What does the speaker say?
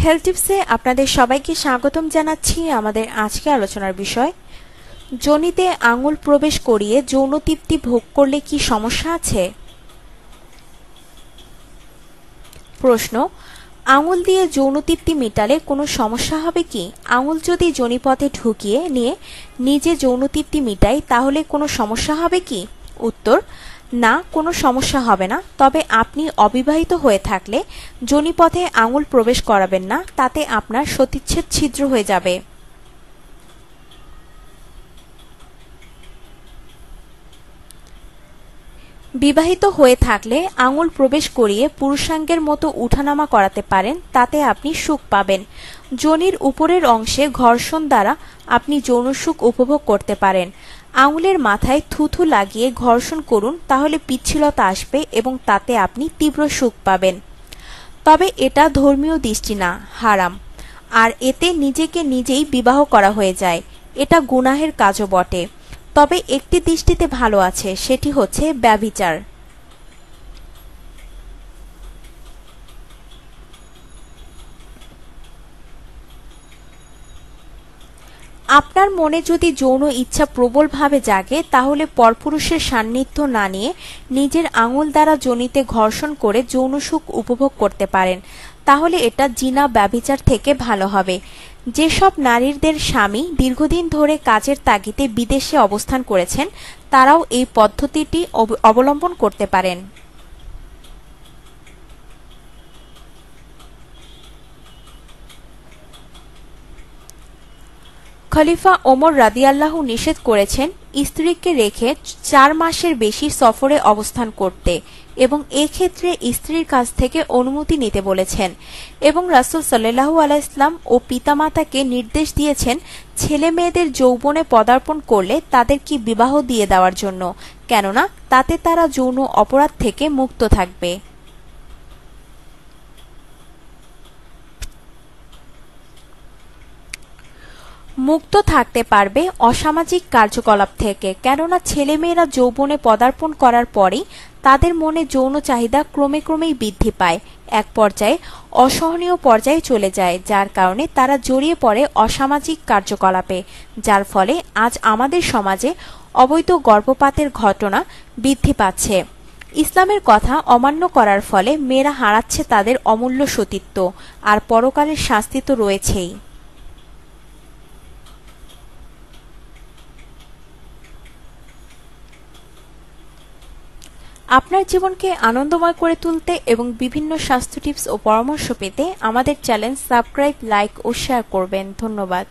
Health টিপসে আপনাদের সবাইকে স্বাগতম জানাচ্ছি। আমাদের আজকে আলোচনার বিষয়, যোনিতে আঙুল প্রবেশ করিয়ে যৌন তৃপ্তি ভোগ করলে কি সমস্যা আছে? প্রশ্ন, আঙুল দিয়ে যৌন তৃপ্তি মেটালে কোনো সমস্যা হবে কি? আঙুল যদি যোনিপথে ঢুকিয়ে নিয়ে নিজে যৌন তৃপ্তি মেটায় তাহলে কোনো সমস্যা হবে কি? উত্তর, না, কোনো সমস্যা হবে না। তবে আপনি অবিবাহিত হয়ে থাকলে যোনিপথে আঙুল প্রবেশ করাবেন না, তাতে আপনার সতীচ্ছেদ ছিদ্র হয়ে যাবে। বিবাহিত হয়ে থাকলে আঙুল প্রবেশ করিয়ে পুরুষাঙ্গের মতো উঠানামা করাতে পারেন, তাতে আপনি সুখ পাবেন। যোনির উপরের অংশে ঘর্ষণ দ্বারা আপনি যৌন সুখ উপভোগ করতে পারেন। আঙুলের মাথায় থুথু লাগিয়ে ঘর্ষণ করুন, তাহলে পিচ্ছিলতা আসবে এবং তাতে আপনি তীব্র সুখ পাবেন। তবে এটা ধর্মীয় দৃষ্টি না, হারাম, আর এতে নিজেকে নিজেই বিবাহ করা হয়ে যায়। এটা গুনাহের কাজও বটে। তবে একটি দৃষ্টিতে ভালো আছে, সেটি হচ্ছে ব্যভিচার। আপনার মনে যদি যৌন ইচ্ছা প্রবলভাবে জাগে, তাহলে পরপুরুষের সান্নিধ্য না নিয়ে নিজের আঙুল দ্বারা যোনিতে ঘর্ষণ করে যৌন সুখ উপভোগ করতে পারেন। তাহলে এটা জিনা ব্যভিচার থেকে ভালো হবে। যেসব নারীদের স্বামী দীর্ঘদিন ধরে কাজের তাগিদে বিদেশে অবস্থান করেছেন, তারাও এই পদ্ধতিটি অবলম্বন করতে পারেন। খলিফা ওমর রাদিয়াল্লাহু নিষেধ করেছেন স্ত্রীকে রেখে 4 মাসের বেশি সফরে অবস্থান করতে, এবং এক্ষেত্রে স্ত্রীর কাছ থেকে অনুমতি নিতে বলেছেন। এবং রাসূল সাল্লাল্লাহু আলাইহি ওয়াসাল্লাম ও পিতামাতাকে নির্দেশ দিয়েছেন ছেলে মেয়েদের যৌবনে পদার্পণ করলে তাদেরকে বিবাহ দিয়ে দেওয়ার জন্য, কেননা তাতে তারা যৌন অপরাধ থেকে মুক্ত থাকবে। মুক্ত থাকতে পারবে অসামাজিক কার্যকলাপ থেকে, কেননা ছেলেমেয়েরা যৌবনে পদার্পণ করার পরেই তাদের মনে যৌন চাহিদা ক্রমেই বৃদ্ধি পায়, এক পর্যায়ে অসহনীয় পর্যায়ে চলে যায়, যার কারণে তারা জড়িয়ে পড়ে অসামাজিক কার্যকলাপে, যার ফলে আজ আমাদের সমাজে অবৈধ গর্ভপাতের ঘটনা বৃদ্ধি পাচ্ছে। ইসলামের কথা অমান্য করার ফলে মেয়েরা হারাচ্ছে তাদের অমূল্য সতীত্ব, আর পরকালের শাস্তি তো রয়েছেই। আপনার জীবনকে আনন্দময় করে তুলতে এবং বিভিন্ন স্বাস্থ্য টিপস ও পরামর্শ পেতে আমাদের চ্যানেল সাবস্ক্রাইব, লাইক ও শেয়ার করবেন। ধন্যবাদ।